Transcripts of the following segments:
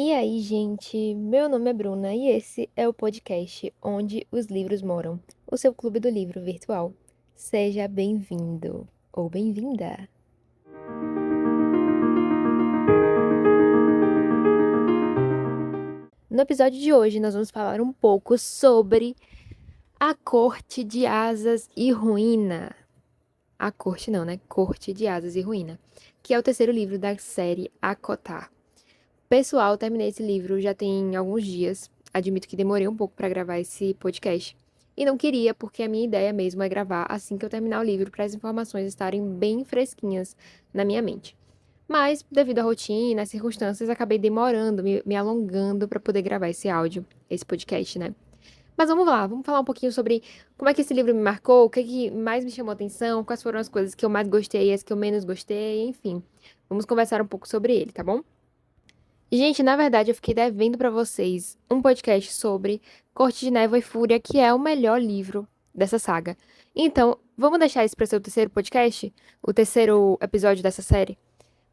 E aí, gente? Meu nome é Bruna e esse é o podcast Onde os Livros Moram, o seu clube do livro virtual. Seja bem-vindo ou bem-vinda! No episódio de hoje, nós vamos falar um pouco sobre A Corte de Asas e Ruína. A Corte não, né? Corte de Asas e Ruína, que é o terceiro livro da série ACOTAR. Pessoal, terminei esse livro já tem alguns dias. Admito que demorei um pouco para gravar esse podcast. E não queria, porque a minha ideia mesmo é gravar assim que eu terminar o livro, para as informações estarem bem fresquinhas na minha mente. Mas, devido à rotina, às circunstâncias, acabei demorando, me alongando para poder gravar esse áudio, esse podcast, né? Mas vamos lá, vamos falar um pouquinho sobre como é que esse livro me marcou, o que é que mais me chamou atenção, quais foram as coisas que eu mais gostei, as que eu menos gostei, enfim. Vamos conversar um pouco sobre ele, tá bom? Gente, na verdade, eu fiquei devendo pra vocês um podcast sobre Corte de Névoa e Fúria, que é o melhor livro dessa saga. Então, vamos deixar isso para ser o terceiro podcast? O terceiro episódio dessa série?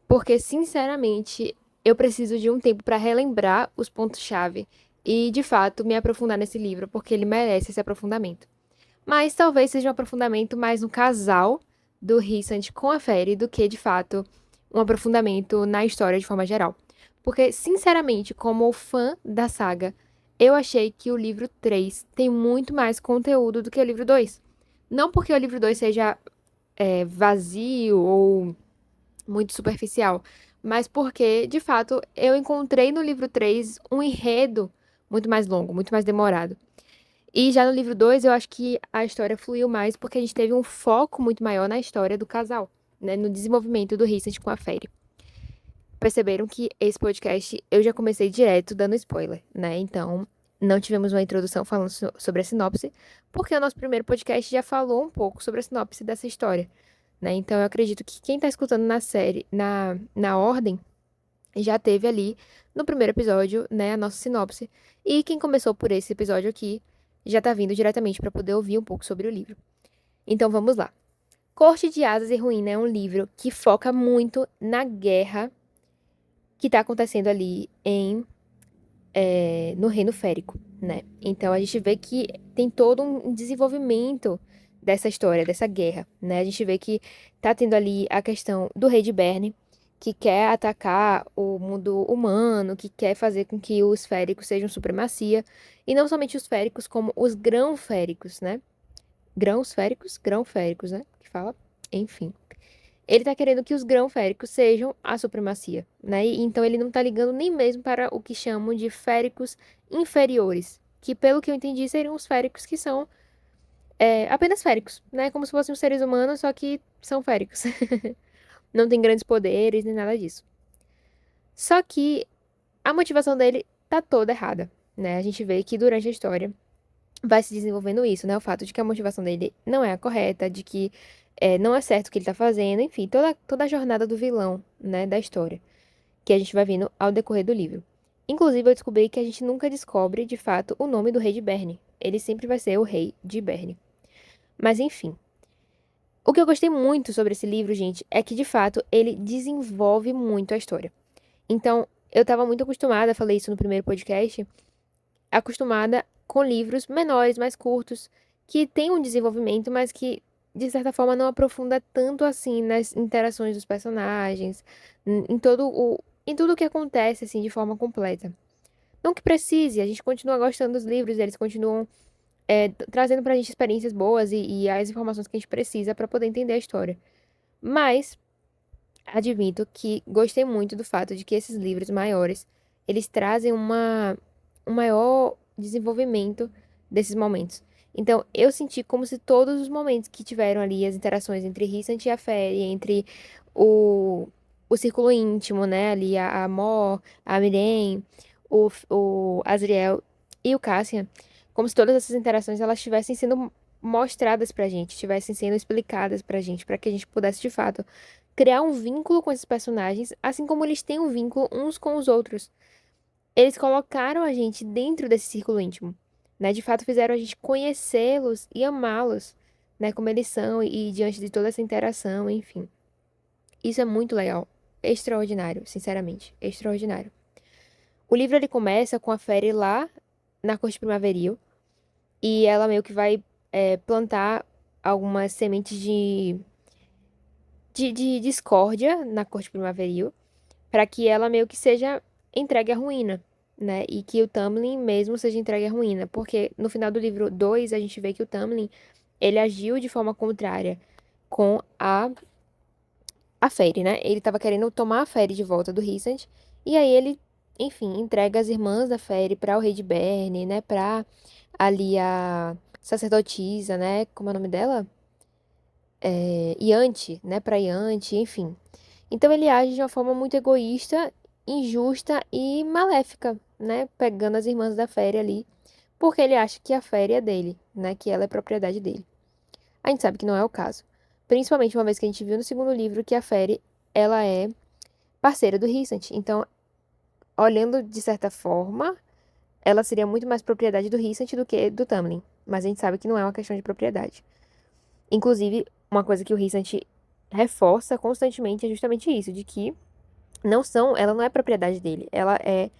Porque, sinceramente, eu preciso de um tempo para relembrar os pontos-chave e, de fato, me aprofundar nesse livro, porque ele merece esse aprofundamento. Mas talvez seja um aprofundamento mais no casal do Rhysand com a Fairy do que, de fato, um aprofundamento na história de forma geral. Porque, sinceramente, como fã da saga, eu achei que o livro 3 tem muito mais conteúdo do que o livro 2. Não porque o livro 2 seja vazio ou muito superficial, mas porque, de fato, eu encontrei no livro 3 um enredo muito mais longo, muito mais demorado. E já no livro 2 eu acho que a história fluiu mais porque a gente teve um foco muito maior na história do casal, né? No desenvolvimento do Rhysand com a Fairy. Perceberam que esse podcast eu já comecei direto dando spoiler, né? Então, não tivemos uma introdução falando sobre a sinopse, porque o nosso primeiro podcast já falou um pouco sobre a sinopse dessa história, né? Então, eu acredito que quem tá escutando na série, na ordem, já teve ali no primeiro episódio, né, a nossa sinopse. E quem começou por esse episódio aqui já tá vindo diretamente para poder ouvir um pouco sobre o livro. Então, vamos lá. Corte de Asas e Ruína é um livro que foca muito na guerra que tá acontecendo ali no Reino Férico, né? Então a gente vê que tem todo um desenvolvimento dessa história, dessa guerra, né? A gente vê que tá tendo ali a questão do rei de Berne, que quer atacar o mundo humano, que quer fazer com que os féricos sejam supremacia, e não somente os féricos, como os grão-féricos, né? Grãos féricos? Grão-féricos, né? Que fala? Enfim. Ele tá querendo que os grão-féricos sejam a supremacia, né? E então ele não tá ligando nem mesmo para o que chamam de féricos inferiores, que pelo que eu entendi seriam os féricos que são apenas féricos, né? Como se fossem os seres humanos, só que são féricos. Não tem grandes poderes nem nada disso. Só que a motivação dele tá toda errada, né? A gente vê que durante a história vai se desenvolvendo isso, né? O fato de que a motivação dele não é a correta, de que não é certo o que ele tá fazendo, enfim, toda a jornada do vilão, né, da história, que a gente vai vendo ao decorrer do livro. Inclusive, eu descobri que a gente nunca descobre, de fato, o nome do rei de Berne. Ele sempre vai ser o rei de Berne. Mas, enfim. O que eu gostei muito sobre esse livro, gente, é que, de fato, ele desenvolve muito a história. Então, eu tava muito acostumada, falei isso no primeiro podcast, acostumada com livros menores, mais curtos, que têm um desenvolvimento, mas que, de certa forma, não aprofunda tanto assim nas interações dos personagens, em tudo o que acontece, assim, de forma completa. Não que precise, a gente continua gostando dos livros, eles continuam trazendo pra gente experiências boas e as informações que a gente precisa para poder entender a história. Mas, admito que gostei muito do fato de que esses livros maiores, eles trazem um maior desenvolvimento desses momentos. Então, eu senti como se todos os momentos que tiveram ali, as interações entre Rhysand e a Fairy, entre o, o círculo íntimo, né, ali, a Mor, a Miren, o Azriel e o Cassian, como se todas essas interações, elas estivessem sendo mostradas pra gente, estivessem sendo explicadas pra gente, para que a gente pudesse, de fato, criar um vínculo com esses personagens, assim como eles têm um vínculo uns com os outros. Eles colocaram a gente dentro desse círculo íntimo, né? De fato, fizeram a gente conhecê-los e amá-los, né? Como eles são e diante de toda essa interação, enfim. Isso é muito legal. Extraordinário, sinceramente. Extraordinário. O livro ele começa com a Fairy lá na corte primaveril e ela meio que vai plantar algumas sementes de discórdia na corte primaveril para que ela meio que seja entregue à ruína, né? E que o Tamlin mesmo seja entregue à ruína, porque no final do livro 2 a gente vê que o Tamlin ele agiu de forma contrária com a Fairy, né? Ele tava querendo tomar a Fairy de volta do Rhysand, e aí ele, enfim, entrega as irmãs da Fairy para o rei de Berne, né? Pra ali a sacerdotisa, né? Como é o nome dela? Iante, né? Pra Iante, enfim. Então ele age de uma forma muito egoísta, injusta e maléfica, né? Pegando as irmãs da Fairy ali, porque ele acha que a Fairy é dele, né? Que ela é propriedade dele. A gente sabe que não é o caso. Principalmente uma vez que a gente viu no segundo livro que a Fairy, ela é parceira do Rhysand. Então, olhando de certa forma, ela seria muito mais propriedade do Rhysand do que do Tamlin. Mas a gente sabe que não é uma questão de propriedade. Inclusive, uma coisa que o Rhysand reforça constantemente é justamente isso, de que ela não é propriedade dele. Ela é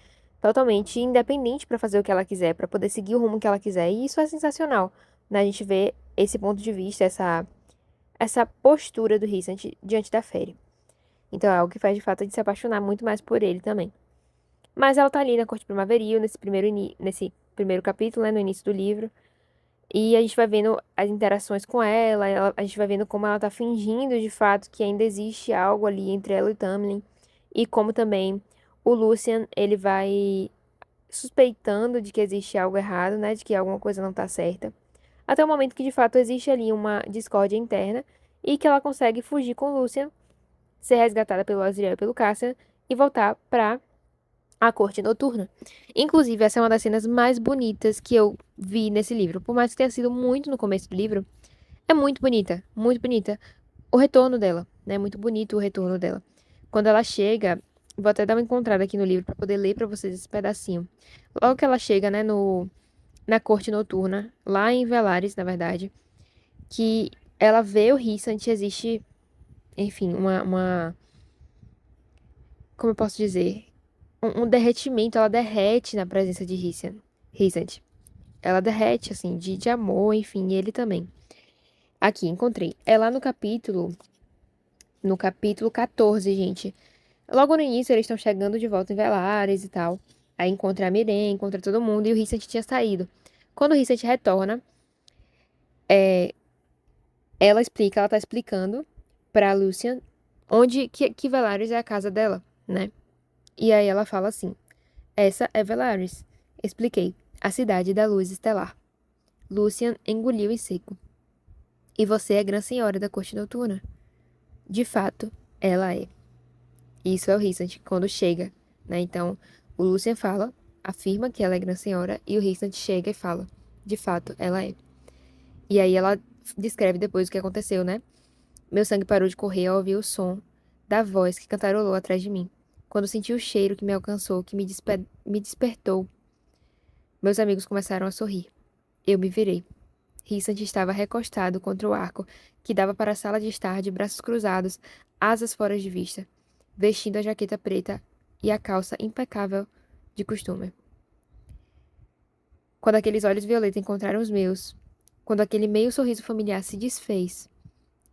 totalmente independente para fazer o que ela quiser, para poder seguir o rumo que ela quiser. E isso é sensacional, né? A gente vê esse ponto de vista, essa postura do Rhysand diante da Fairy. Então é algo que faz de fato a gente se apaixonar muito mais por ele também. Mas ela tá ali na corte primaveril, nesse primeiro capítulo, né, no início do livro. E a gente vai vendo as interações com a gente vai vendo como ela tá fingindo de fato que ainda existe algo ali entre ela e o Tamlin. E como também o Lucian, ele vai suspeitando de que existe algo errado, né, de que alguma coisa não tá certa. Até o momento que de fato existe ali uma discórdia interna e que ela consegue fugir com o Lucian, ser resgatada pelo Azriel e pelo Cassian e voltar pra a corte noturna. Inclusive, essa é uma das cenas mais bonitas que eu vi nesse livro. Por mais que tenha sido muito no começo do livro, é muito bonita, muito bonita. O retorno dela, né? Muito bonito o retorno dela. Quando ela chega, vou até dar uma encontrada aqui no livro para poder ler para vocês esse pedacinho. Logo que ela chega, né, na corte noturna, lá em Velares, na verdade, que ela vê o Rhysand, existe, enfim, como eu posso dizer? Um derretimento, ela derrete na presença de Rhysand. Ela derrete, assim, de amor, enfim, e ele também. Aqui, encontrei. É lá no capítulo 14, gente. Logo no início, eles estão chegando de volta em Velares e tal. Aí encontra a Miren, encontra todo mundo, e o Rhysand tinha saído. Quando o Rhysand retorna, ela tá explicando pra Lucian que Velares é a casa dela, né? E aí ela fala assim: essa é Velaris. Expliquei. A cidade da luz estelar. Lucian engoliu em seco. E você é Grã Senhora da Corte Noturna. De fato, ela é. Isso é o Rhysand quando chega, né? Então, o Lucian fala, afirma que ela é Grã Senhora, e o Rhysand chega e fala, de fato, ela é. E aí ela descreve depois o que aconteceu, né? Meu sangue parou de correr ao ouvir o som da voz que cantarolou atrás de mim. Quando senti o cheiro que me alcançou, que me despertou, meus amigos começaram a sorrir. Eu me virei. Rissant estava recostado contra o arco, que dava para a sala de estar de braços cruzados, asas fora de vista, vestindo a jaqueta preta e a calça impecável de costume. Quando aqueles olhos violetas encontraram os meus, quando aquele meio sorriso familiar se desfez,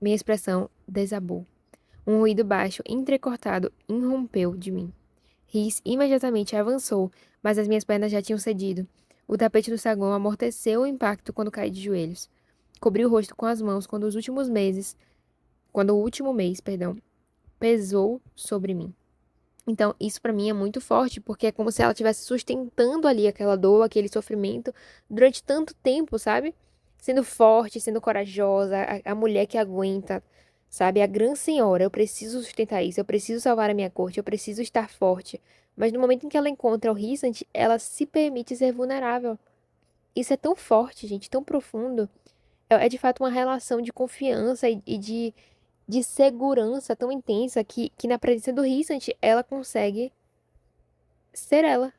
minha expressão desabou. Um ruído baixo, entrecortado, irrompeu de mim. Rhys imediatamente avançou, mas as minhas pernas já tinham cedido. O tapete do saguão amorteceu o impacto quando caí de joelhos. Cobri o rosto com as mãos quando o último mês, perdão, pesou sobre mim. Então, isso pra mim é muito forte, porque é como se ela estivesse sustentando ali aquela dor, aquele sofrimento durante tanto tempo, sabe? Sendo forte, sendo corajosa, a mulher que aguenta, sabe? A grã senhora, eu preciso sustentar isso, eu preciso salvar a minha corte, eu preciso estar forte. Mas no momento em que ela encontra o Rhysand, ela se permite ser vulnerável. Isso é tão forte, gente, tão profundo. É de fato uma relação de confiança e de segurança tão intensa que na presença do Rhysand ela consegue ser ela.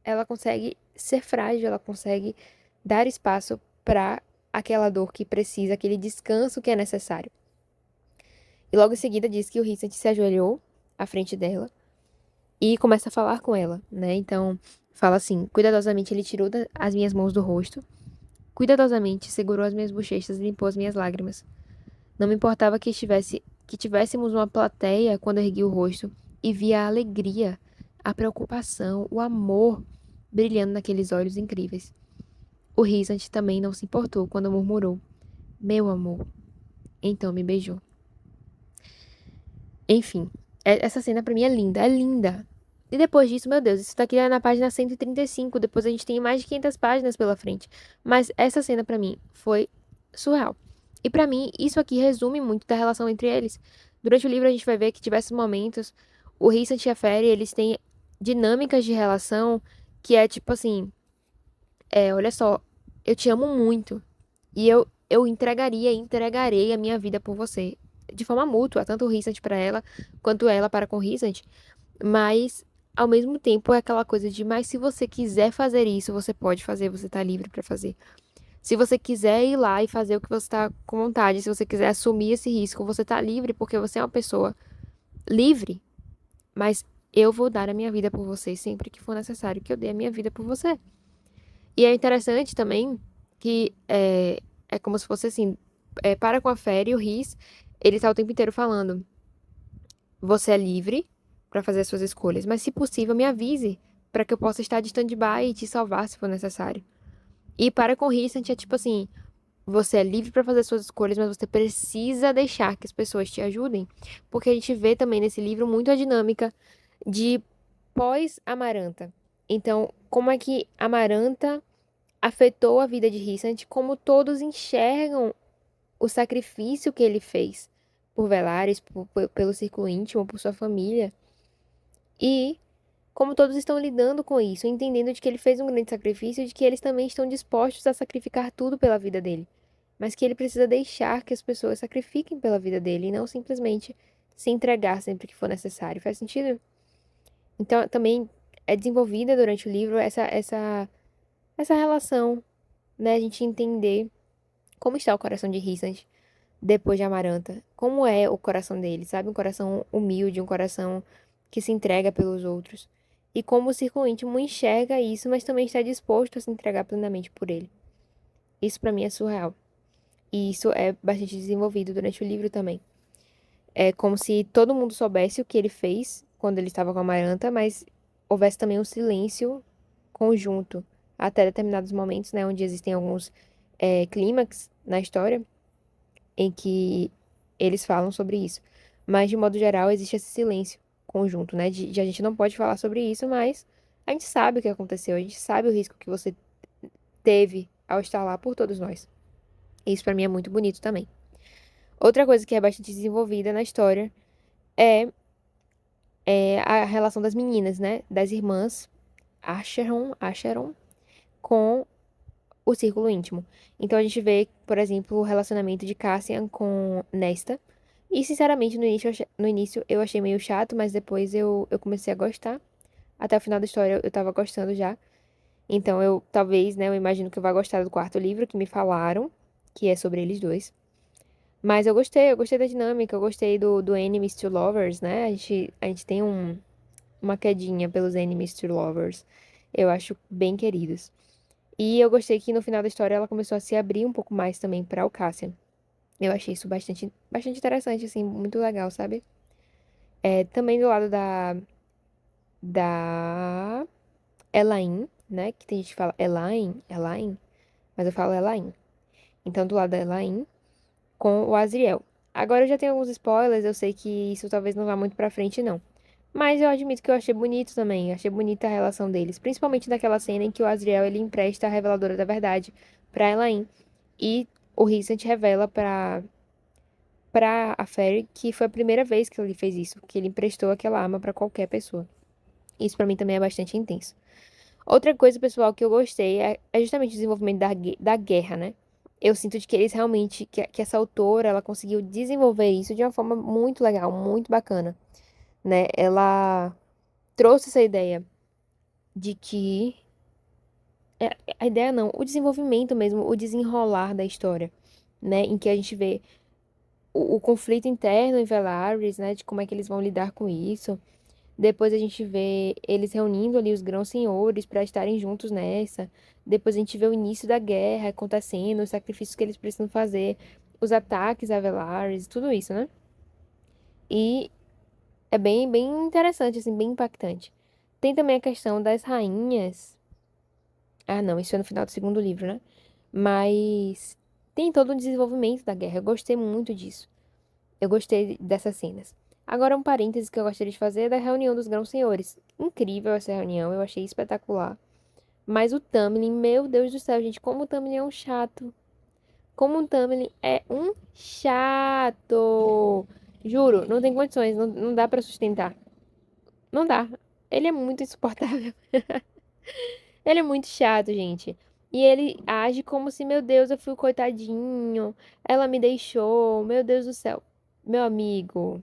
Ela consegue ser frágil, ela consegue dar espaço para aquela dor que precisa, aquele descanso que é necessário. E logo em seguida diz que o Rhysand se ajoelhou à frente dela e começa a falar com ela, né? Então, fala assim: cuidadosamente ele tirou as minhas mãos do rosto, cuidadosamente segurou as minhas bochechas e limpou as minhas lágrimas. Não me importava que tivéssemos uma plateia quando ergui o rosto e via a alegria, a preocupação, o amor brilhando naqueles olhos incríveis. O Rysant também não se importou quando murmurou: meu amor. Então me beijou. Enfim, essa cena pra mim é linda, é linda. E depois disso, meu Deus, isso daqui é na página 135, depois a gente tem mais de 500 páginas pela frente. Mas essa cena pra mim foi surreal. E pra mim, isso aqui resume muito da relação entre eles. Durante o livro a gente vai ver que diversos momentos, o Rhysand e a Fairy, eles têm dinâmicas de relação que é tipo assim, olha só, eu te amo muito e eu entregarei a minha vida por você. De forma mútua, tanto o Rhysand pra ela, quanto ela para com o Rhysand. Mas, ao mesmo tempo, é aquela coisa de, mas se você quiser fazer isso, você pode fazer, você tá livre pra fazer. Se você quiser ir lá e fazer o que você tá com vontade, se você quiser assumir esse risco, você tá livre porque você é uma pessoa livre. Mas eu vou dar a minha vida por você sempre que for necessário que eu dê a minha vida por você. E é interessante também que é como se fosse assim, para com a Fairy e o Rhys, ele tá o tempo inteiro falando, você é livre para fazer as suas escolhas, mas se possível me avise para que eu possa estar de stand-by e te salvar se for necessário. E para com o Rhysand é tipo assim, você é livre para fazer suas escolhas, mas você precisa deixar que as pessoas te ajudem, porque a gente vê também nesse livro muito a dinâmica de pós-Amaranta. Então, como é que Amaranta afetou a vida de Rhysand, como todos enxergam o sacrifício que ele fez por Velaris, pelo círculo íntimo, por sua família. E como todos estão lidando com isso, entendendo de que ele fez um grande sacrifício e de que eles também estão dispostos a sacrificar tudo pela vida dele. Mas que ele precisa deixar que as pessoas sacrifiquem pela vida dele e não simplesmente se entregar sempre que for necessário. Faz sentido? Então, também é desenvolvida durante o livro essa relação, né? A gente entender como está o coração de Rhysand depois de Amaranta. Como é o coração dele, sabe? Um coração humilde, um coração que se entrega pelos outros. E como o círculo íntimo enxerga isso, mas também está disposto a se entregar plenamente por ele. Isso pra mim é surreal. E isso é bastante desenvolvido durante o livro também. É como se todo mundo soubesse o que ele fez quando ele estava com a Amaranta, mas houvesse também um silêncio conjunto até determinados momentos, né, onde existem alguns clímax na história em que eles falam sobre isso. Mas, de modo geral, existe esse silêncio conjunto, né? De a gente não pode falar sobre isso, mas a gente sabe o que aconteceu, a gente sabe o risco que você teve ao estar lá por todos nós. Isso pra mim é muito bonito também. Outra coisa que é bastante desenvolvida na história é, a relação das meninas, né? Das irmãs Acheron com o círculo íntimo. Então a gente vê, por exemplo, o relacionamento de Cassian com Nesta. E sinceramente, no início eu achei meio chato, mas depois eu comecei a gostar. Até o final da história eu tava gostando já. Então eu talvez, né, eu imagino que eu vá gostar do quarto livro que me falaram, que é sobre eles dois. Mas eu gostei da dinâmica, eu gostei do Enemies to Lovers, né? A gente tem uma quedinha pelos Enemies to Lovers. Eu acho bem queridos. E eu gostei que no final da história ela começou a se abrir um pouco mais também pra o Cassian. Eu achei isso bastante interessante, assim, muito legal, sabe? Também do lado da Elaine, né? Que tem gente que fala Elaine, mas eu falo Elaine. Então, do lado da Elaine com o Azriel. Agora eu já tenho alguns spoilers, eu sei que isso talvez não vá muito pra frente, não. Mas eu admito que eu achei bonito também, achei bonita a relação deles. Principalmente daquela cena em que o Azriel, ele empresta a Reveladora da Verdade pra Elaine. E o Rhysand revela pra a Fairy que foi a primeira vez que ele fez isso, que ele emprestou aquela arma pra qualquer pessoa. Isso pra mim também é bastante intenso. Outra coisa, pessoal, que eu gostei é justamente o desenvolvimento da guerra, né? Eu sinto de que eles realmente, que essa autora, ela conseguiu desenvolver isso de uma forma muito legal, muito bacana, né? Ela trouxe essa ideia de que... a ideia não, o desenvolvimento mesmo, o desenrolar da história, né? Em que a gente vê o conflito interno em Velaris, né? De como é que eles vão lidar com isso. Depois a gente vê eles reunindo ali os grãos-senhores para estarem juntos nessa. Depois a gente vê o início da guerra acontecendo, os sacrifícios que eles precisam fazer, os ataques a Velaris, tudo isso, né? E é bem, bem interessante, assim, bem impactante. Tem também a questão das rainhas. Ah, não, isso é no final do segundo livro, né? Mas tem todo o desenvolvimento da guerra. Eu gostei muito disso. Eu gostei dessas cenas. Agora, um parêntese que eu gostaria de fazer é da reunião dos grãos-senhores. Incrível essa reunião, eu achei espetacular. Mas o Tamlin, meu Deus do céu, gente, como o Tamlin é um chato. Como o Tamlin é um chato. Juro, não tem condições, não dá pra sustentar. Não dá. Ele é muito insuportável. Ele é muito chato, gente. E ele age como se, meu Deus, eu fui o coitadinho. Ela me deixou. Meu Deus do céu. Meu amigo,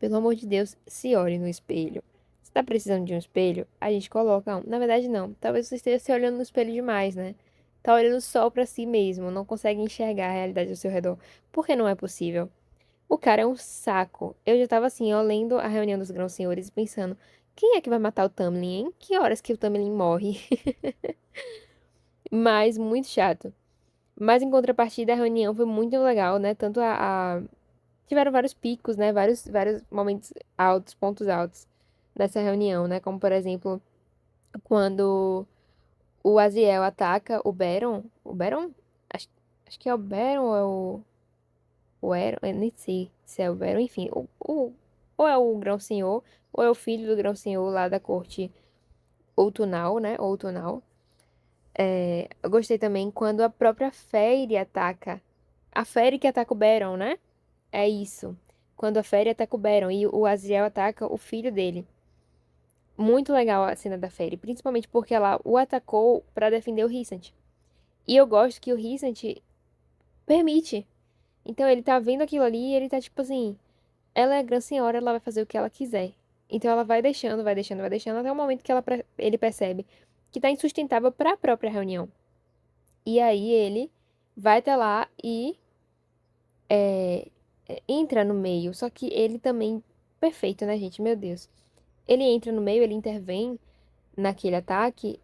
pelo amor de Deus, se olhe no espelho. Se tá precisando de um espelho, a gente coloca um. Na verdade, não. Talvez você esteja se olhando no espelho demais, né? Tá olhando só pra si mesmo. Não consegue enxergar a realidade ao seu redor. Porque não é possível. O cara é um saco. Eu já tava assim, ó, lendo a reunião dos grãos senhores e pensando: quem é que vai matar o Tamlin, hein? Que horas que o Tamlin morre? Mas muito chato. Mas em contrapartida, a reunião foi muito legal, né? Tanto tiveram vários picos, né? Vários momentos altos, pontos altos dessa reunião, né? Como, por exemplo, quando o Aziel ataca o Beron. O Beron? Acho, acho que é o Beron ou é o Eron? Eu nem sei se é o Beron. Enfim, ou é o Grão-Senhor, ou é o filho do Grão-Senhor lá da corte Outonal, né? Outonal. É, eu gostei também quando a própria Fairy ataca. A Fairy que ataca o Beron, né? É isso. Quando a Fairy ataca o Beron e o Aziel ataca o filho dele. Muito legal a cena da Fairy, principalmente porque ela o atacou pra defender o Rhysand. E eu gosto que o Rhysand permite. Então ele tá vendo aquilo ali e ele tá tipo assim, ela é a Grã Senhora, ela vai fazer o que ela quiser. Então ela vai deixando, vai deixando, vai deixando até o momento que ele percebe que tá insustentável pra própria reunião. E aí ele vai até lá e é, entra no meio. Só que ele também, perfeito, né, gente? Meu Deus. Ele entra no meio, ele intervém naquele ataque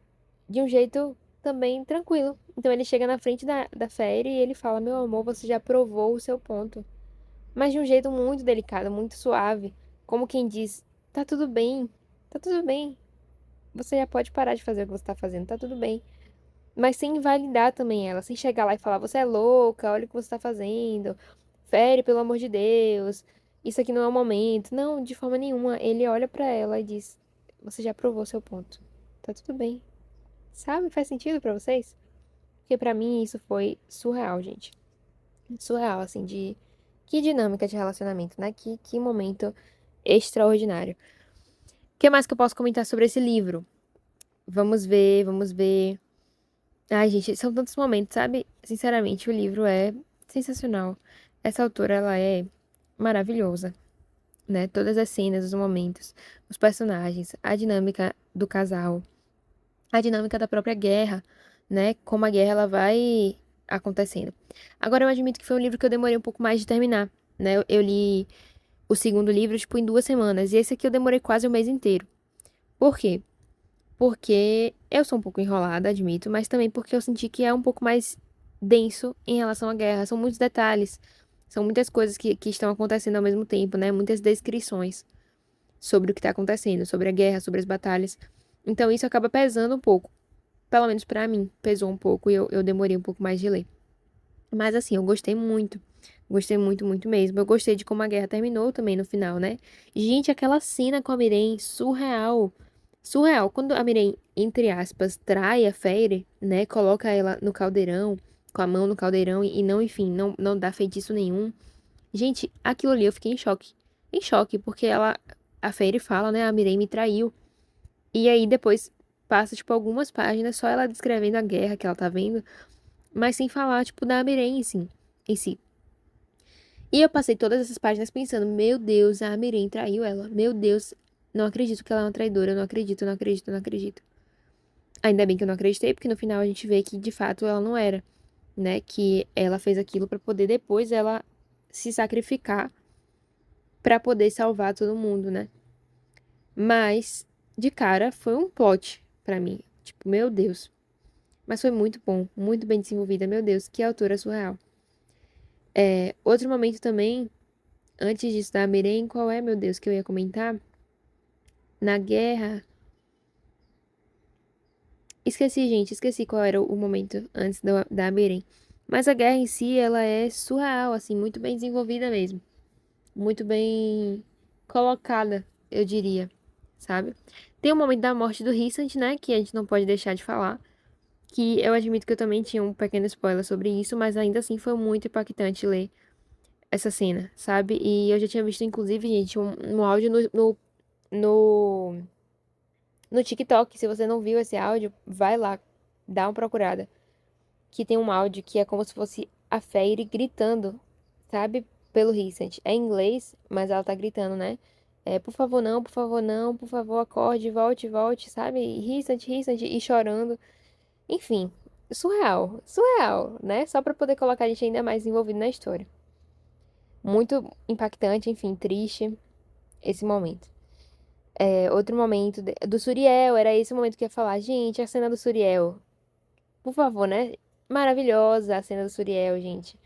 de um jeito também tranquilo. Então ele chega na frente da Fairy e ele fala: Meu amor, você já provou o seu ponto. Mas de um jeito muito delicado, muito suave. Como quem diz: Tá tudo bem, tá tudo bem. Você já pode parar de fazer o que você tá fazendo, tá tudo bem. Mas sem invalidar também ela, sem chegar lá e falar: Você é louca, olha o que você tá fazendo. Fere, pelo amor de Deus. Isso aqui não é o momento. Não, de forma nenhuma. Ele olha pra ela e diz: Você já provou seu ponto. Tá tudo bem. Sabe? Faz sentido pra vocês? Porque pra mim isso foi surreal, gente. Surreal, assim, de. Que dinâmica de relacionamento, né? Que momento extraordinário. O que mais que eu posso comentar sobre esse livro? Vamos ver, vamos ver. Ai, gente, são tantos momentos, sabe? Sinceramente, o livro é sensacional. Essa autora, ela é maravilhosa, né? Todas as cenas, os momentos, os personagens, a dinâmica do casal, a dinâmica da própria guerra, né? Como a guerra ela vai acontecendo. Agora eu admito que foi um livro que eu demorei um pouco mais de terminar, né? Eu li o segundo livro tipo em 2 semanas e esse aqui eu demorei quase o mês inteiro. Por quê? Porque eu sou um pouco enrolada, admito, mas também porque eu senti que é um pouco mais denso em relação à guerra. São muitos detalhes, são muitas coisas que estão acontecendo ao mesmo tempo, né? Muitas descrições sobre o que está acontecendo, sobre a guerra, sobre as batalhas. Então isso acaba pesando um pouco. Pelo menos pra mim, pesou um pouco e eu demorei um pouco mais de ler. Mas assim, eu gostei muito. Gostei muito, muito mesmo. Eu gostei de como a guerra terminou também no final, né? Gente, aquela cena com a Miren, surreal. Surreal. Quando a Miren, entre aspas, trai a Feyre, né? Coloca ela no caldeirão, com a mão no caldeirão e não, enfim, não dá feitiço nenhum. Gente, aquilo ali eu fiquei em choque. Em choque, porque a Feyre fala, né? A Miren me traiu. E aí depois passa, tipo, algumas páginas só ela descrevendo a guerra que ela tá vendo, mas sem falar, tipo, da Miren, assim, em si. E eu passei todas essas páginas pensando, meu Deus, a Miren traiu ela. Meu Deus, não acredito que ela é uma traidora, eu não acredito, não acredito, não acredito. Ainda bem que eu não acreditei, porque no final a gente vê que de fato ela não era, né? Que ela fez aquilo pra poder depois ela se sacrificar pra poder salvar todo mundo, né? Mas, de cara, foi um plot pra mim. Tipo, meu Deus. Mas foi muito bom, muito bem desenvolvida. Meu Deus, que autora surreal. Outro momento também, antes disso da Miren, qual é, meu Deus, que eu ia comentar? Na guerra. Esqueci, gente, esqueci qual era o momento antes da Miren. Mas a guerra em si, ela é surreal, assim, muito bem desenvolvida mesmo. Muito bem colocada, eu diria, sabe? Tem o momento da morte do Rhysand, né, que a gente não pode deixar de falar. Que eu admito que eu também tinha um pequeno spoiler sobre isso, mas ainda assim foi muito impactante ler essa cena, sabe? E eu já tinha visto, inclusive, gente, um áudio no, no TikTok. Se você não viu esse áudio, vai lá, dá uma procurada. Que tem um áudio que é como se fosse a Fairy gritando, sabe? Pelo Rhysand. É em inglês, mas ela tá gritando, né? Por favor, não, por favor, não, por favor, acorde, volte, volte, sabe? Rhysand, Rhysand, e chorando. Enfim, surreal, surreal, né? Só pra poder colocar a gente ainda mais envolvido na história. Muito impactante, enfim, triste esse momento. Outro momento do Suriel, era esse o momento que eu ia falar. Gente, a cena do Suriel, por favor, né? Maravilhosa a cena do Suriel, gente.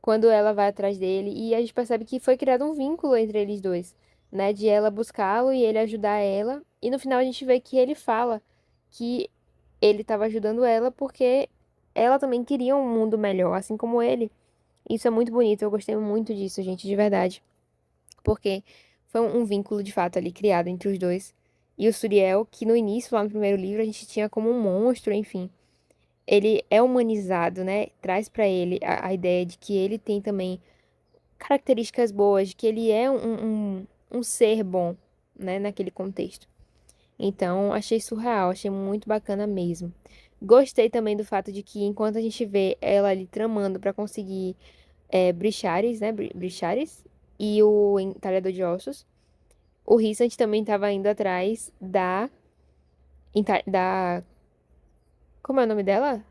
Quando ela vai atrás dele e a gente percebe que foi criado um vínculo entre eles dois, né? De ela buscá-lo e ele ajudar ela. E no final a gente vê que ele fala que ele estava ajudando ela porque ela também queria um mundo melhor, assim como ele. Isso é muito bonito, eu gostei muito disso, gente, de verdade. Porque foi um vínculo de fato ali criado entre os dois. E o Suriel, que no início, lá no primeiro livro, a gente tinha como um monstro, enfim. Ele é humanizado, né? Traz pra ele a ideia de que ele tem também características boas, de que ele é um ser bom, né? Naquele contexto. Então, achei surreal, achei muito bacana mesmo. Gostei também do fato de que enquanto a gente vê ela ali tramando pra conseguir Brichares, né? Brichares e o entalhador de ossos, o Rissant também estava indo atrás da. Como é o nome dela?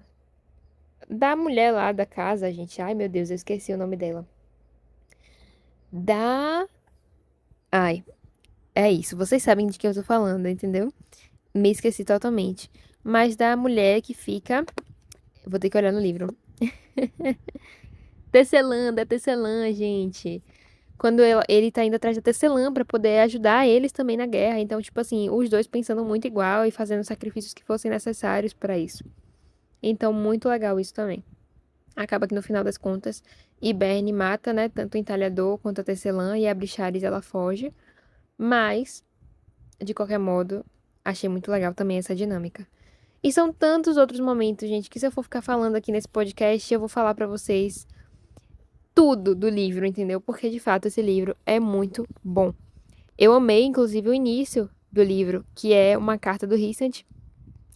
Da mulher lá da casa, gente. Ai, meu Deus, eu esqueci o nome dela. Da. Ai, é isso. Vocês sabem de quem eu tô falando, entendeu? Me esqueci totalmente. Mas da mulher que fica. Eu vou ter que olhar no livro. Tecelã, da Tecelã, gente. Quando ele tá indo atrás da Tecelã pra poder ajudar eles também na guerra. Então, tipo assim, os dois pensando muito igual e fazendo sacrifícios que fossem necessários pra isso. Então, muito legal isso também. Acaba que no final das contas, Iberne mata, né, tanto o entalhador quanto a Tecelã e a Brichares ela foge. Mas, de qualquer modo, achei muito legal também essa dinâmica. E são tantos outros momentos, gente, que se eu for ficar falando aqui nesse podcast, eu vou falar pra vocês tudo do livro, entendeu? Porque de fato esse livro é muito bom. Eu amei, inclusive, o início do livro, que é uma carta do Rhysand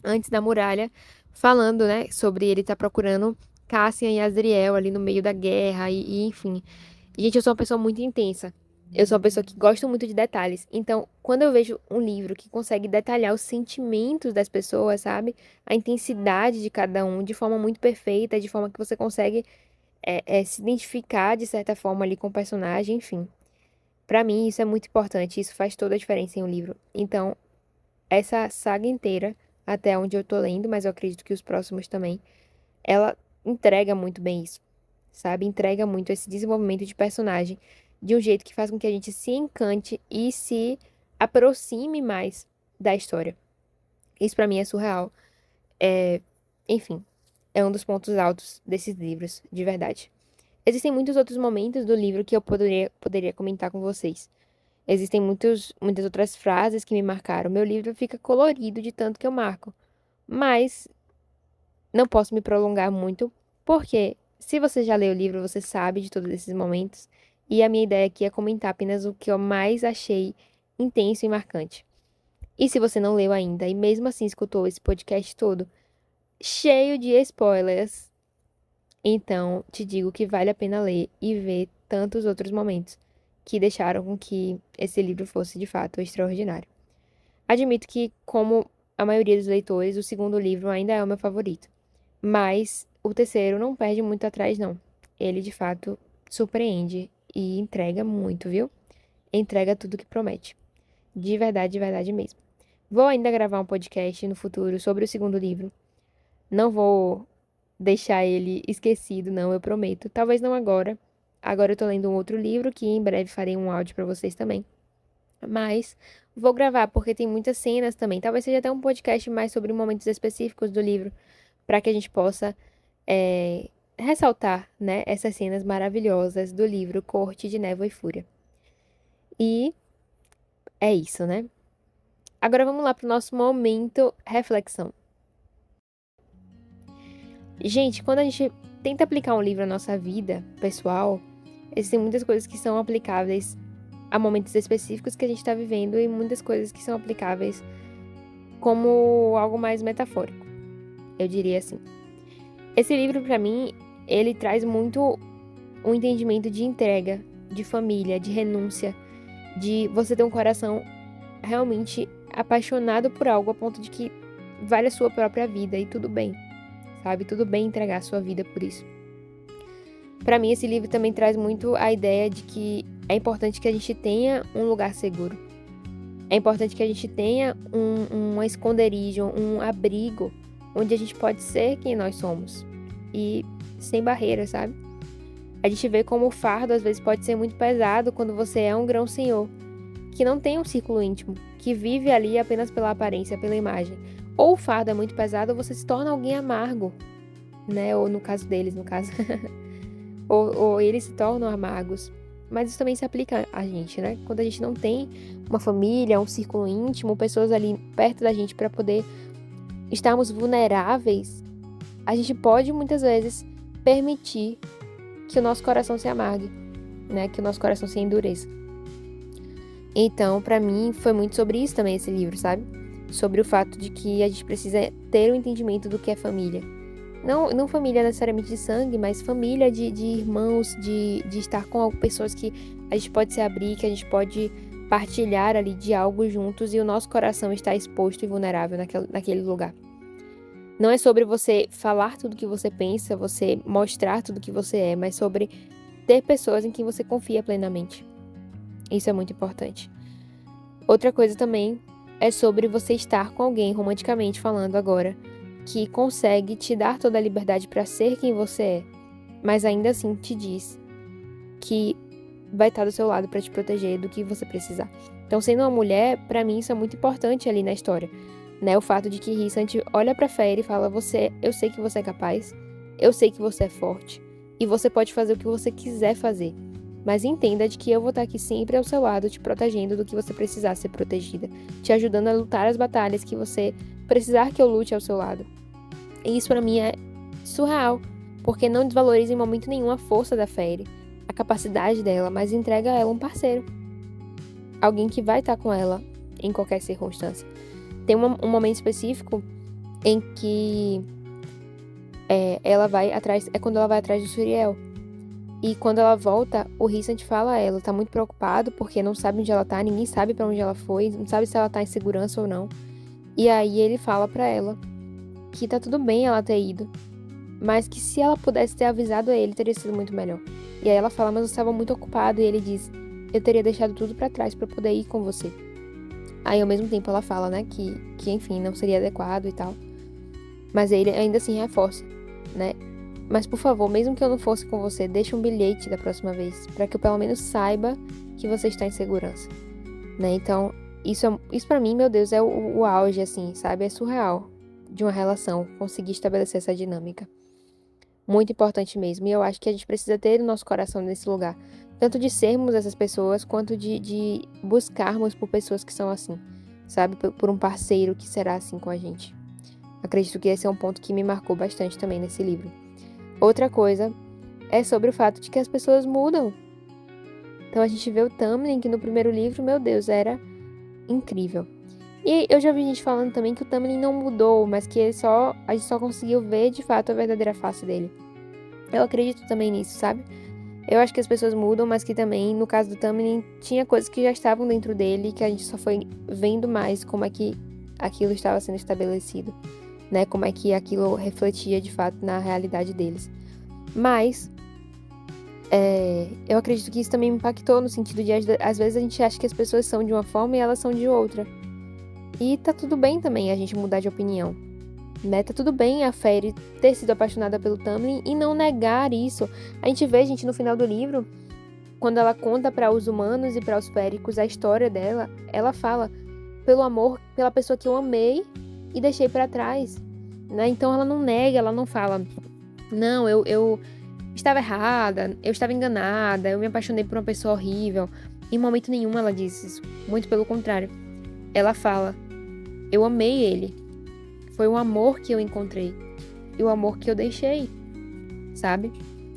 antes da muralha, falando, né, sobre ele estar procurando Cassian e Azriel ali no meio da guerra e enfim. Gente, eu sou uma pessoa muito intensa. Eu sou uma pessoa que gosta muito de detalhes. Então, quando eu vejo um livro que consegue detalhar os sentimentos das pessoas, sabe? A intensidade de cada um de forma muito perfeita, de forma que você consegue se identificar de certa forma ali com o personagem, enfim. Pra mim, isso é muito importante. Isso faz toda a diferença em um livro. Então, essa saga inteira, até onde eu tô lendo, mas eu acredito que os próximos também, ela entrega muito bem isso, sabe? Entrega muito esse desenvolvimento de personagem de um jeito que faz com que a gente se encante e se aproxime mais da história. Isso pra mim é surreal. É, enfim, é um dos pontos altos desses livros, de verdade. Existem muitos outros momentos do livro que eu poderia comentar com vocês. Existem muitas outras frases que me marcaram. Meu livro fica colorido de tanto que eu marco. Mas não posso me prolongar muito, porque se você já leu o livro, você sabe de todos esses momentos. E a minha ideia aqui é comentar apenas o que eu mais achei intenso e marcante. E se você não leu ainda e mesmo assim escutou esse podcast todo, cheio de spoilers, então te digo que vale a pena ler e ver tantos outros momentos que deixaram com que esse livro fosse de fato extraordinário. Admito que, como a maioria dos leitores, o segundo livro ainda é o meu favorito. Mas o terceiro não perde muito atrás, não. Ele, de fato, surpreende e entrega muito, viu? Entrega tudo que promete. De verdade mesmo. Vou ainda gravar um podcast no futuro sobre o segundo livro. Não vou deixar ele esquecido, não, eu prometo. Talvez não agora. Agora eu tô lendo um outro livro que em breve farei um áudio pra vocês também. Mas vou gravar porque tem muitas cenas também. Talvez seja até um podcast mais sobre momentos específicos do livro, para que a gente possa ressaltar, né, essas cenas maravilhosas do livro Corte de Névoa e Fúria. E é isso, né? Agora vamos lá pro nosso momento reflexão. Gente, quando a gente tenta aplicar um livro à nossa vida pessoal, existem muitas coisas que são aplicáveis a momentos específicos que a gente está vivendo e muitas coisas que são aplicáveis como algo mais metafórico, eu diria assim. Esse livro, para mim, ele traz muito um entendimento de entrega, de família, de renúncia, de você ter um coração realmente apaixonado por algo a ponto de que vale a sua própria vida e tudo bem, sabe? Tudo bem entregar a sua vida por isso. Para mim, esse livro também traz muito a ideia de que é importante que a gente tenha um lugar seguro. É importante que a gente tenha um esconderijo, um abrigo, onde a gente pode ser quem nós somos. E sem barreiras, sabe? A gente vê como o fardo às vezes pode ser muito pesado quando você é um grão-senhor, que não tem um círculo íntimo, que vive ali apenas pela aparência, pela imagem. Ou o fardo é muito pesado, ou você se torna alguém amargo, né? Ou no caso deles, no caso. ou eles se tornam amargos. Mas isso também se aplica a gente, né? Quando a gente não tem uma família, um círculo íntimo, pessoas ali perto da gente para poder estarmos vulneráveis, a gente pode muitas vezes permitir que o nosso coração se amargue, né? Que o nosso coração se endureça. Então, para mim, foi muito sobre isso também esse livro, sabe? Sobre o fato de que a gente precisa ter um entendimento do que é família. Não família necessariamente de sangue, mas família de irmãos, de estar com pessoas que a gente pode se abrir, que a gente pode partilhar ali de algo juntos e o nosso coração está exposto e vulnerável naquele lugar. Não é sobre você falar tudo que você pensa, você mostrar tudo que você é, mas sobre ter pessoas em quem você confia plenamente. Isso é muito importante. Outra coisa também é sobre você estar com alguém, romanticamente falando agora, que consegue te dar toda a liberdade para ser quem você é, mas ainda assim te diz que vai estar do seu lado para te proteger do que você precisar. Então, sendo uma mulher, para mim isso é muito importante ali na história, né? O fato de que Rhysand olha para Feyre e fala: eu sei que você é capaz, eu sei que você é forte e você pode fazer o que você quiser fazer, mas entenda de que eu vou estar aqui sempre ao seu lado, te protegendo do que você precisar ser protegida, te ajudando a lutar as batalhas que você precisar que eu lute ao seu lado. E isso pra mim é surreal, porque não desvaloriza em momento nenhum a força da Feyre, a capacidade dela, mas entrega a ela um parceiro. Alguém que vai estar com ela em qualquer circunstância. Tem um momento específico em que ela vai atrás, é quando ela vai atrás do Suriel. E quando ela volta, o Rhysand fala a ela, tá muito preocupado porque não sabe onde ela tá, ninguém sabe pra onde ela foi, não sabe se ela tá em segurança ou não. E aí ele fala pra ela que tá tudo bem ela ter ido, mas que se ela pudesse ter avisado a ele, teria sido muito melhor. E aí ela fala, mas eu estava muito ocupado, e ele diz, eu teria deixado tudo pra trás pra poder ir com você. Aí ao mesmo tempo ela fala, né, que enfim, não seria adequado e tal. Mas ele ainda assim reforça, né? Mas por favor, mesmo que eu não fosse com você, deixe um bilhete da próxima vez, pra que eu pelo menos saiba que você está em segurança, né? Então, isso pra mim, meu Deus, é o auge, assim, sabe? É surreal de uma relação, conseguir estabelecer essa dinâmica. Muito importante mesmo. E eu acho que a gente precisa ter o nosso coração nesse lugar. Tanto de sermos essas pessoas, quanto de buscarmos por pessoas que são assim, sabe? Por um parceiro que será assim com a gente. Acredito que esse é um ponto que me marcou bastante também nesse livro. Outra coisa é sobre o fato de que as pessoas mudam. Então a gente vê o Tamlin, que no primeiro livro, meu Deus, era incrível. E eu já vi gente falando também que o Tamlin não mudou, mas que a gente só conseguiu ver de fato a verdadeira face dele. Eu acredito também nisso, sabe? Eu acho que as pessoas mudam, mas que também, no caso do Tamlin, tinha coisas que já estavam dentro dele, que a gente só foi vendo mais como é que aquilo estava sendo estabelecido, né? Como é que aquilo refletia de fato na realidade deles. Mas Eu acredito que isso também me impactou no sentido de, às vezes, a gente acha que as pessoas são de uma forma e elas são de outra. E tá tudo bem também a gente mudar de opinião, né? Tá tudo bem a Fairy ter sido apaixonada pelo Tamlin e não negar isso. A gente vê, gente, no final do livro, quando ela conta para os humanos e para os féricos a história dela, ela fala pelo amor, pela pessoa que eu amei e deixei para trás, né? Então ela não nega, ela não fala, não, eu estava errada, eu estava enganada, eu me apaixonei por uma pessoa horrível. Em momento nenhum ela diz isso, muito pelo contrário. Ela fala, eu amei ele, foi o amor que eu encontrei e o amor que eu deixei, sabe?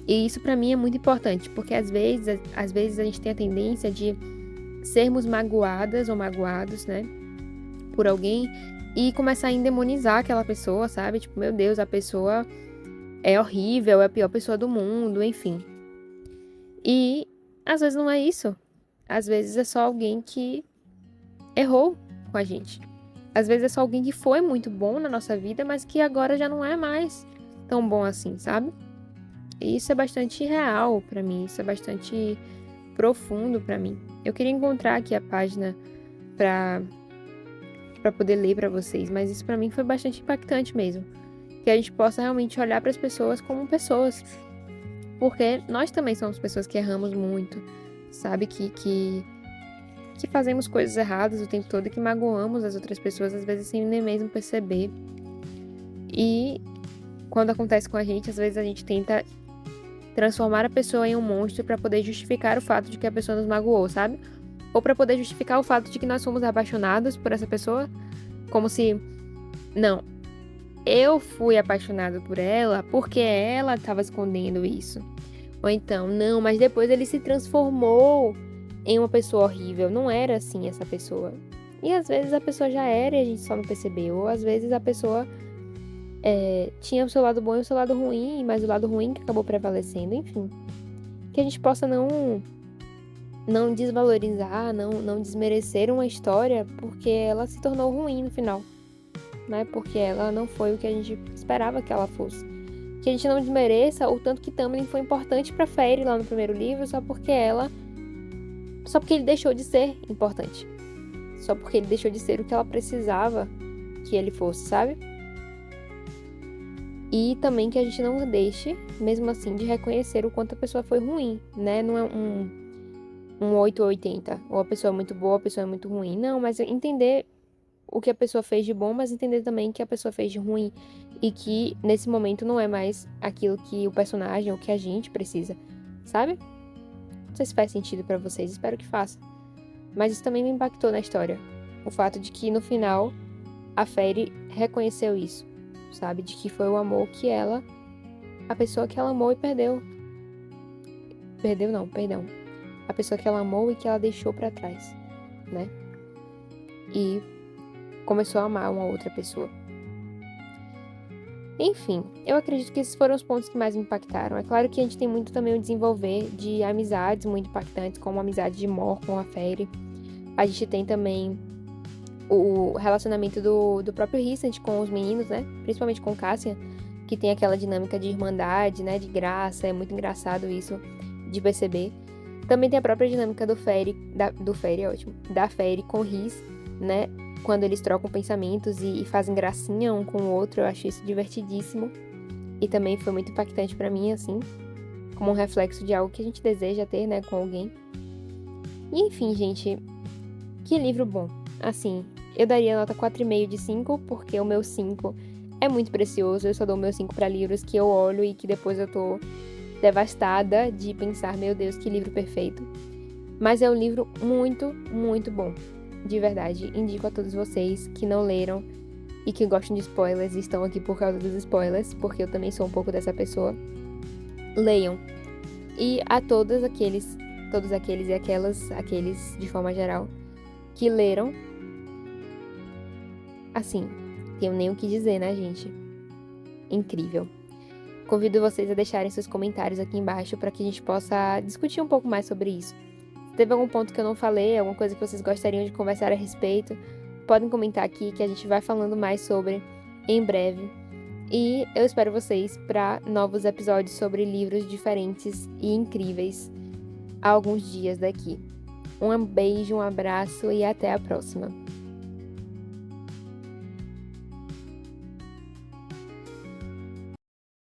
E isso pra mim é muito importante, porque às vezes a gente tem a tendência de sermos magoadas ou magoados, né, por alguém e começar a endemonizar aquela pessoa, sabe? Tipo, meu Deus, a pessoa é horrível, é a pior pessoa do mundo, enfim. E às vezes não é isso. Às vezes é só alguém que errou com a gente. Às vezes é só alguém que foi muito bom na nossa vida, mas que agora já não é mais tão bom assim, sabe? E isso é bastante real pra mim, isso é bastante profundo pra mim. Eu queria encontrar aqui a página pra poder ler pra vocês, mas isso pra mim foi bastante impactante mesmo. Que a gente possa realmente olhar para as pessoas como pessoas. Porque nós também somos pessoas que erramos muito, sabe? Que fazemos coisas erradas o tempo todo e que magoamos as outras pessoas, às vezes sem nem mesmo perceber. E quando acontece com a gente, às vezes a gente tenta transformar a pessoa em um monstro para poder justificar o fato de que a pessoa nos magoou, sabe? Ou para poder justificar o fato de que nós fomos apaixonados por essa pessoa, como se, não, eu fui apaixonado por ela porque ela estava escondendo isso. Ou então, não, mas depois ele se transformou em uma pessoa horrível. Não era assim essa pessoa. E às vezes a pessoa já era e a gente só não percebeu. Ou às vezes a pessoa tinha o seu lado bom e o seu lado ruim, mas o lado ruim que acabou prevalecendo. Enfim, que a gente possa não desvalorizar, não desmerecer uma história porque ela se tornou ruim no final. Né? Porque ela não foi o que a gente esperava que ela fosse. Que a gente não desmereça o tanto que Tamlin foi importante pra Fairy lá no primeiro livro, só porque ele deixou de ser importante. Só porque ele deixou de ser o que ela precisava que ele fosse, sabe? E também que a gente não deixe, mesmo assim, de reconhecer o quanto a pessoa foi ruim, né? Não é um 8 ou 80, ou a pessoa é muito boa, ou a pessoa é muito ruim. Não, mas entender o que a pessoa fez de bom, mas entender também que a pessoa fez de ruim e que nesse momento não é mais aquilo que o personagem ou que a gente precisa, sabe? Não sei se faz sentido pra vocês, espero que faça. Mas isso também me impactou na história. O fato de que no final a Fairy reconheceu isso, sabe? De que foi o amor que a pessoa que ela amou e perdeu. Perdeu não, perdão. A pessoa que ela amou e que ela deixou pra trás, né? E começou a amar uma outra pessoa. Enfim, eu acredito que esses foram os pontos que mais me impactaram. É claro que a gente tem muito também o desenvolver de amizades muito impactantes, como a amizade de Mor com a Fairy. A gente tem também o relacionamento do próprio Rhysand com os meninos, né? Principalmente com Cassian, que tem aquela dinâmica de irmandade, né? De graça, é muito engraçado isso de perceber. Também tem a própria dinâmica do Fairy é ótimo, da Fairy com Rhys, né? Quando eles trocam pensamentos e fazem gracinha um com o outro, eu acho isso divertidíssimo. E também foi muito impactante pra mim, assim, como um reflexo de algo que a gente deseja ter, né, com alguém. E enfim, gente, que livro bom. Assim, eu daria nota 4,5 de 5, porque o meu 5 é muito precioso. Eu só dou o meu 5 pra livros que eu olho e que depois eu tô devastada de pensar, meu Deus, que livro perfeito. Mas é um livro muito, muito bom. De verdade, indico a todos vocês que não leram e que gostam de spoilers e estão aqui por causa dos spoilers, porque eu também sou um pouco dessa pessoa. Leiam. E a todos aqueles e aqueles de forma geral, que leram, assim, tenho nem o que dizer, né, gente? Incrível. Convido vocês a deixarem seus comentários aqui embaixo para que a gente possa discutir um pouco mais sobre isso. Teve algum ponto que eu não falei, alguma coisa que vocês gostariam de conversar a respeito, podem comentar aqui que a gente vai falando mais sobre em breve. E eu espero vocês para novos episódios sobre livros diferentes e incríveis há alguns dias daqui. Um beijo, um abraço e até a próxima.